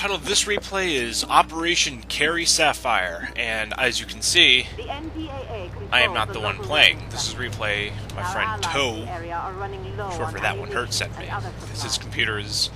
title of this replay is Operation Carry Sapphire, and as you can see, I am not the one playing. This is replay my friend Toe, short for ThatOneHurt, sent me, because his computer is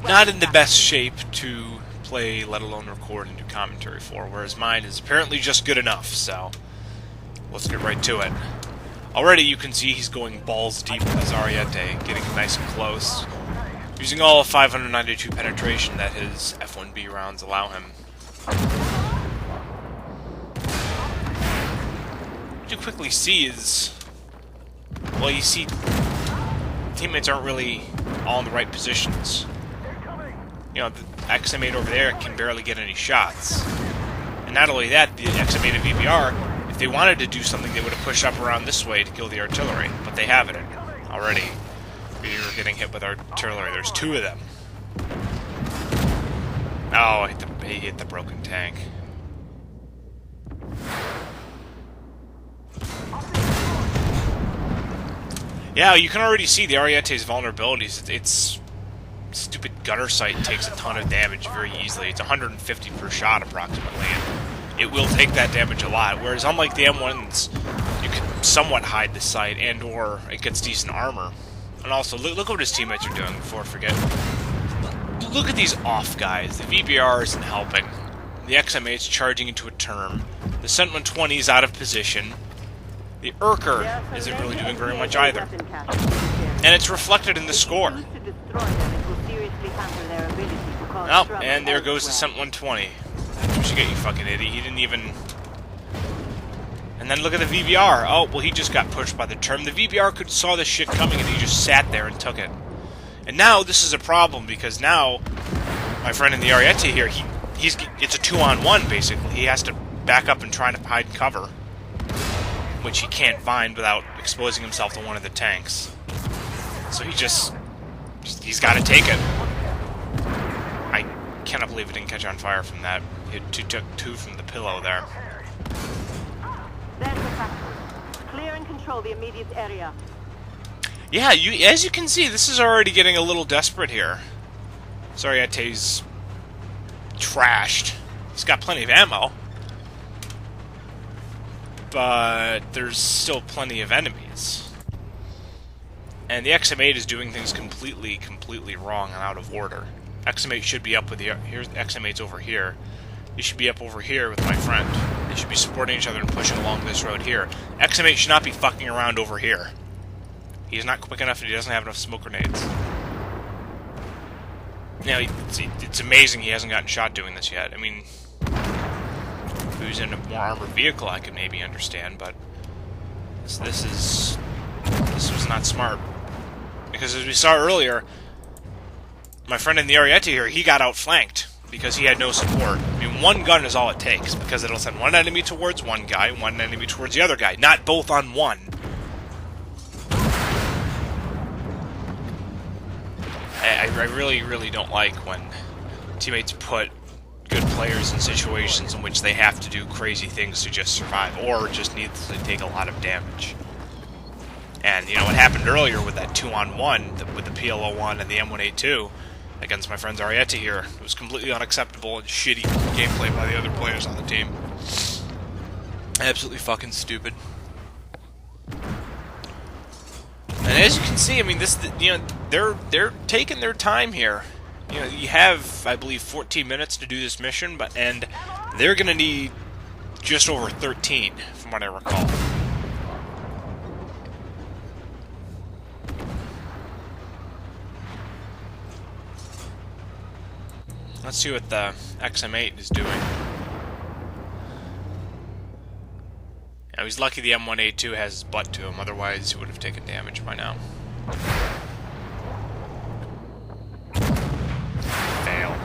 not in the best shape to play, let alone record and do commentary for, whereas mine is apparently just good enough, so let's get right to it. Already you can see he's going balls deep with his Ariete, getting nice and close, using all 592 penetration that his F1B rounds allow him. What you quickly see is, well, you see teammates aren't really all in the right positions. You know, the XM8 over there can barely get any shots. And not only that, the XM8 and VBR, if they wanted to do something, they would have pushed up around this way to kill the artillery, but they haven't already. We were getting hit with artillery. There's two of them. Oh, he hit the broken tank. Yeah, you can already see the Ariete's vulnerabilities. Its stupid gunner sight takes a ton of damage very easily. It's 150 per shot, approximately, and it will take that damage a lot. Whereas, unlike the M1s, you can somewhat hide the sight, and/or it gets decent armor. And also, look what his teammates are doing before I forget. Look at these off guys. The VBR isn't helping. The XM8's charging into a turn. The Cent 120 is out of position. The Urker isn't really doing very much either. And it's reflected in the score. Oh, and there goes the Cent 120. That's what you get, you fucking idiot. He didn't even... And then look at the VBR. Oh, well, he just got pushed by the turn. The VBR saw this shit coming, and he just sat there and took it. And now this is a problem, because now my friend in the Ariete here, it's a 2-on-1, basically. He has to back up and try to hide cover, which he can't find without exposing himself to one of the tanks. So he's got to take it. I cannot believe it didn't catch on fire from that. He took two from the pillow there. There's the factory. Clear and control the immediate area. Yeah, as you can see, this is already getting a little desperate here. Ariete's trashed. He's got plenty of ammo, but there's still plenty of enemies. And the XM8 is doing things completely wrong and out of order. XM8 should be up with the... Here's XM8's over here. He should be up over here with my friend. They should be supporting each other and pushing along this road here. XM8 should not be fucking around over here. He's not quick enough and he doesn't have enough smoke grenades. Now, it's amazing he hasn't gotten shot doing this yet. I mean, if he was in a more armored vehicle, I could maybe understand, but this was not smart. Because as we saw earlier, my friend in the Ariete here, he got outflanked because he had no support. I mean, one gun is all it takes, because it'll send one enemy towards one guy, one enemy towards the other guy, not both on one. I really don't like when teammates put good players in situations in which they have to do crazy things to just survive, or just needlessly take a lot of damage. And, you know, what happened earlier with that 2-on-1, with the PL01 and the M1A2, against my friend's Ariete here, it was completely unacceptable and shitty gameplay by the other players on the team. Absolutely fucking stupid. And as you can see, I mean, they're taking their time here. You know, you have, I believe, 14 minutes to do this mission, and they're gonna need just over 13, from what I recall. Let's see what the XM8 is doing. Now, he's lucky the M1A2 has his butt to him, otherwise he would have taken damage by now. Fail.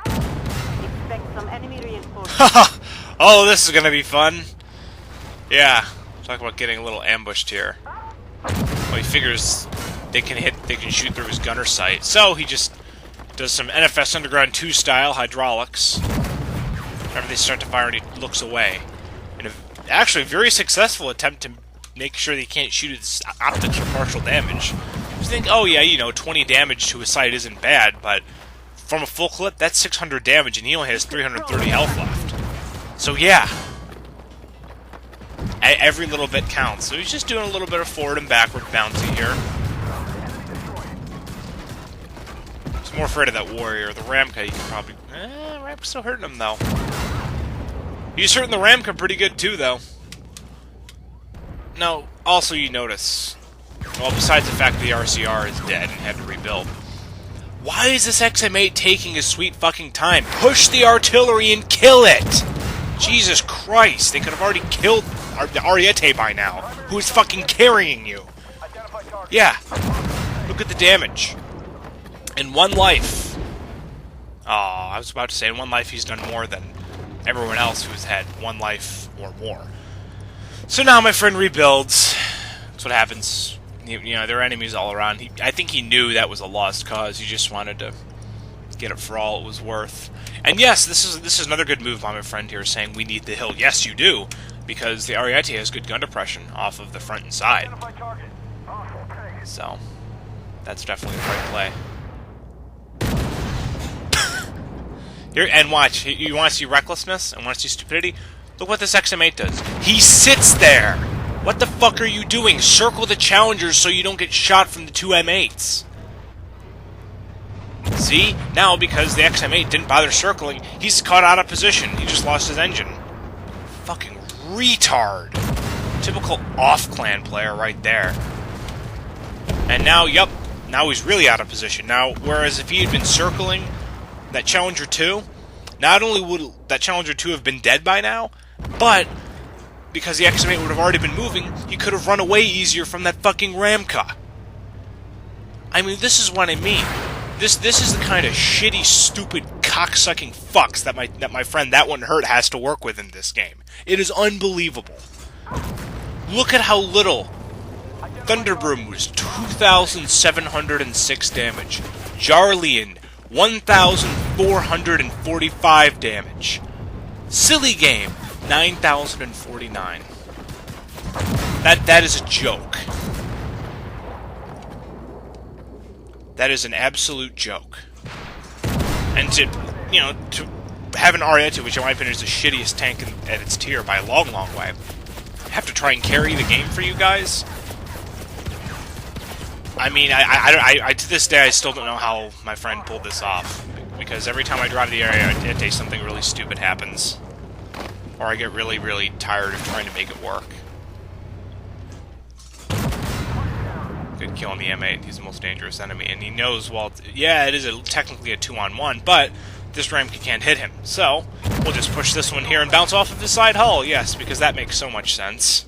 Expect some enemy reinforcements. Oh, this is gonna be fun. Yeah, talk about getting a little ambushed here. Well, he figures they can shoot through his gunner sight, so he just does some NFS Underground 2 style hydraulics. Whenever they start to fire, and he looks away. In a actually very successful attempt to make sure they can't shoot his optics for partial damage. You think, oh yeah, you know, 20 damage to his sight isn't bad, but from a full clip, that's 600 damage, and he only has 330 health left. So yeah, every little bit counts. So he's just doing a little bit of forward and backward bouncy here. He's more afraid of that warrior. The Ramka, you can probably... Ramka's still hurting him, though. He's hurting the Ramka pretty good, too, though. Now, also you notice... Well, besides the fact that the RCR is dead and had to rebuild. Why is this XM8 taking his sweet fucking time? Push the artillery and kill it! Jesus Christ, they could have already killed the Ariete by now, who is fucking carrying you. Yeah, look at the damage. In one life. Oh, I was about to say, in one life he's done more than everyone else who's had one life or more. So now my friend rebuilds. That's what happens. You know, there are enemies all around. I think he knew that was a lost cause. He just wanted to get it for all it was worth. And yes, this is another good move by my friend here, saying we need the hill. Yes, you do, because the Ariete has good gun depression off of the front and side. So, that's definitely the right play. Here, and watch. You want to see recklessness and want to see stupidity? Look what this XM8 does. He sits there! What the fuck are you doing? Circle the challengers so you don't get shot from the two M8s. See? Now, because the XM8 didn't bother circling, he's caught out of position. He just lost his engine. Fucking retard. Typical off-clan player right there. And now, yup, now he's really out of position. Now, whereas if he had been circling that Challenger 2, not only would that Challenger 2 have been dead by now, but because the XM8 would have already been moving, he could have run away easier from that fucking Ramka. I mean, this is what I mean. This is the kind of shitty, stupid, cocksucking fucks that my friend ThatOneHurt has to work with in this game. It is unbelievable. Look at how little. Thunderbroom was 2,706 damage. Jarlian, 1,445 damage. Silly Game, 9,049. That is a joke. That is an absolute joke. And to have an Ariete, which in my opinion is the shittiest tank at its tier by a long, long way, have to try and carry the game for you guys. I mean, I to this day, I still don't know how my friend pulled this off. Because every time I drive the Ariete, something really stupid happens. Or I get really, really tired of trying to make it work. Good kill on the M8. He's the most dangerous enemy. And he knows, well, yeah, it is technically a 2-on-1, but this Ramka can't hit him. So, we'll just push this one here and bounce off of his side hull. Yes, because that makes so much sense.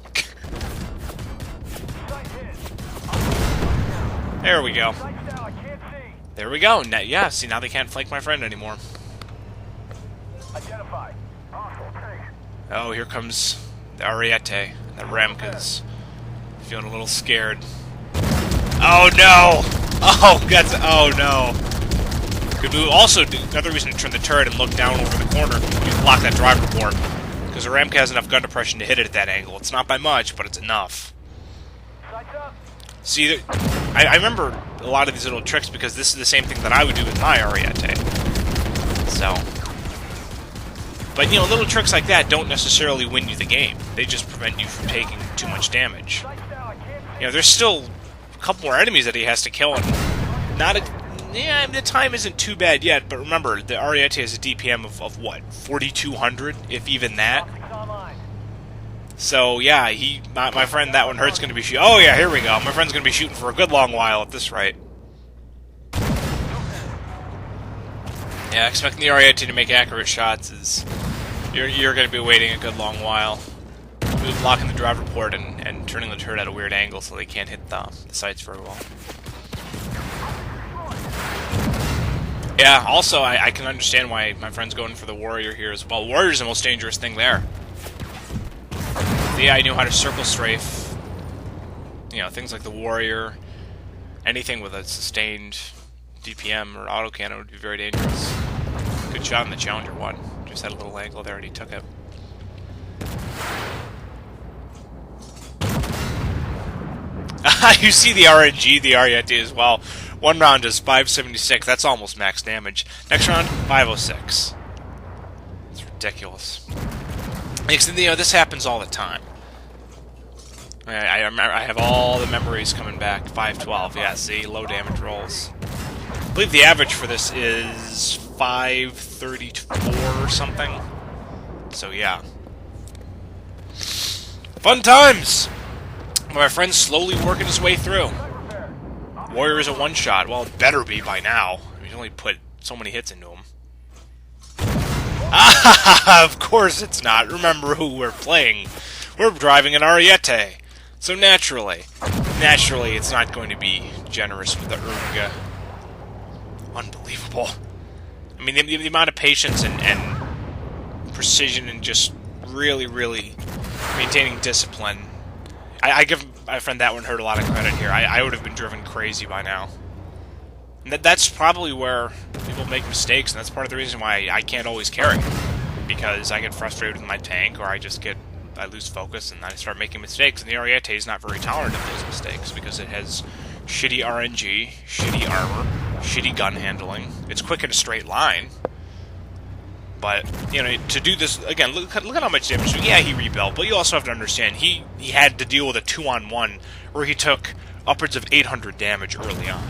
There we go. There we go. Now, yeah, see, now they can't flank my friend anymore. Oh, here comes the Ariete. The Ramka's feeling a little scared. Oh no! Oh, oh no! Good move. Also, another reason to turn the turret and look down over the corner, you block that driver port. Because the Ramka has enough gun depression to hit it at that angle. It's not by much, but it's enough. See, I remember a lot of these little tricks because this is the same thing that I would do with my Ariete. So... But, you know, little tricks like that don't necessarily win you the game. They just prevent you from taking too much damage. You know, there's still a couple more enemies that he has to kill, and yeah, the time isn't too bad yet, but remember, the Ariete has a DPM of what, 4,200, if even that? So, yeah, my friend ThatOneHurt's going to be shooting. Oh, yeah, here we go. My friend's going to be shooting for a good long while at this rate. Yeah, expecting the Ariete to make accurate shots is... You're going to be waiting a good long while. We're blocking the driver port and turning the turret at a weird angle so they can't hit the sights very well. Yeah, also, I can understand why my friend's going for the warrior here as well. Warrior's the most dangerous thing there. Yeah, I knew how to circle strafe. You know, things like the warrior. Anything with a sustained DPM or autocannon would be very dangerous. Good shot in the Challenger 1. Just had a little angle there and he took it. You see the RNG, the Ariete as well. One round is 576. That's almost max damage. Next round, 506. It's ridiculous. This happens all the time. I have all the memories coming back. 512, yeah, see? Low damage rolls. I believe the average for this is 534 or something. So, yeah. Fun times! My friend's slowly working his way through. Warrior is a one-shot. Well, it better be by now. He's only put so many hits into him. Ah, of course it's not. Remember who we're playing. We're driving an Ariete. So naturally it's not going to be generous with the Urga. Unbelievable. I mean, the amount of patience and precision and just really maintaining discipline. I give my friend ThatOneHurt a lot of credit here. I would have been driven crazy by now. And that's probably where people make mistakes, and that's part of the reason why I can't always carry. Because I get frustrated with my tank, or I lose focus, and I start making mistakes. And the Ariete is not very tolerant of those mistakes, because it has shitty RNG, shitty armor, shitty gun handling. It's quick in a straight line. But, to do this, again, look at how much damage. Yeah, he rebuilt, but you also have to understand, he had to deal with a 2-on-1 where he took upwards of 800 damage early on.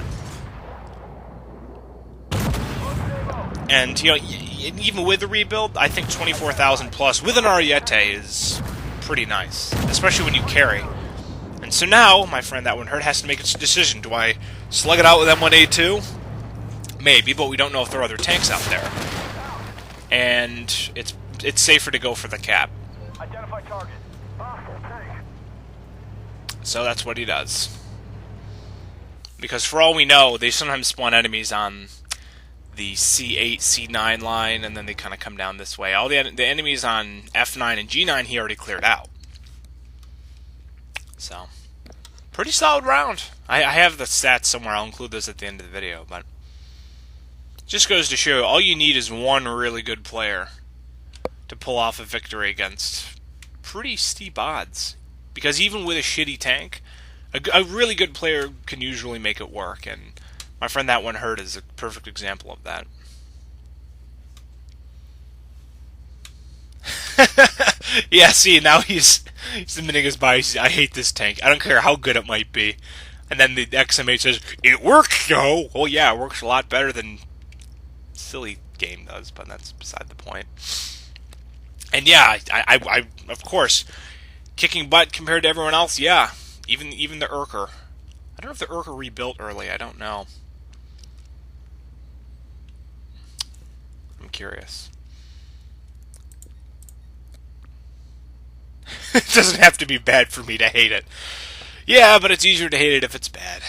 And, even with the rebuild, I think 24,000 plus with an Ariete is pretty nice, especially when you carry. And so now, my friend ThatOneHurt has to make a decision. Do I slug it out with M1A2? Maybe, but we don't know if there are other tanks out there. And it's safer to go for the cap. Identify target. So that's what he does. Because for all we know, they sometimes spawn enemies on the C8, C9 line, and then they kind of come down this way. All the enemies on F9 and G9 he already cleared out. So, pretty solid round. I have the stats somewhere. I'll include those at the end of the video, but just goes to show all you need is one really good player to pull off a victory against pretty steep odds. Because even with a shitty tank, a really good player can usually make it work, and my friend ThatOneHurt is a perfect example of that. Yeah, see, now he's admitting his bias. I hate this tank. I don't care how good it might be. And then the XMH says, it works, though! Well, yeah, it works a lot better than silly game does, but that's beside the point. And yeah, I of course, kicking butt compared to everyone else, yeah. Even the Urker. I don't know if the Urker rebuilt early, I don't know. I'm curious. It doesn't have to be bad for me to hate it. Yeah, but it's easier to hate it if it's bad.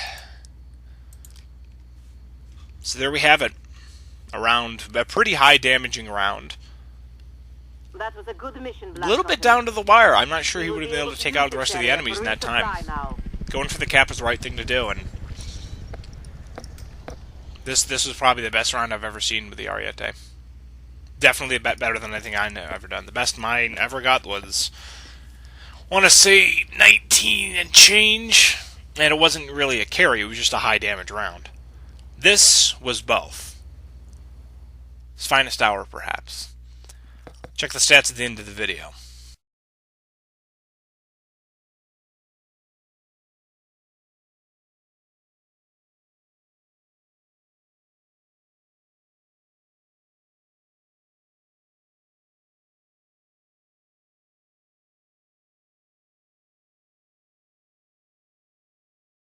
So there we have it. A pretty high damaging round. That was a good mission, A little bit down to the wire. I'm not sure he would have been able to take out the rest of the enemies in that time. Going for the cap was the right thing to do, and this was probably the best round I've ever seen with the Ariete. Definitely a bit better than anything I've ever done. The best mine ever got was, I want to say, 19 and change, and it wasn't really a carry, it was just a high damage round. This was both. His finest hour, perhaps. Check the stats at the end of the video.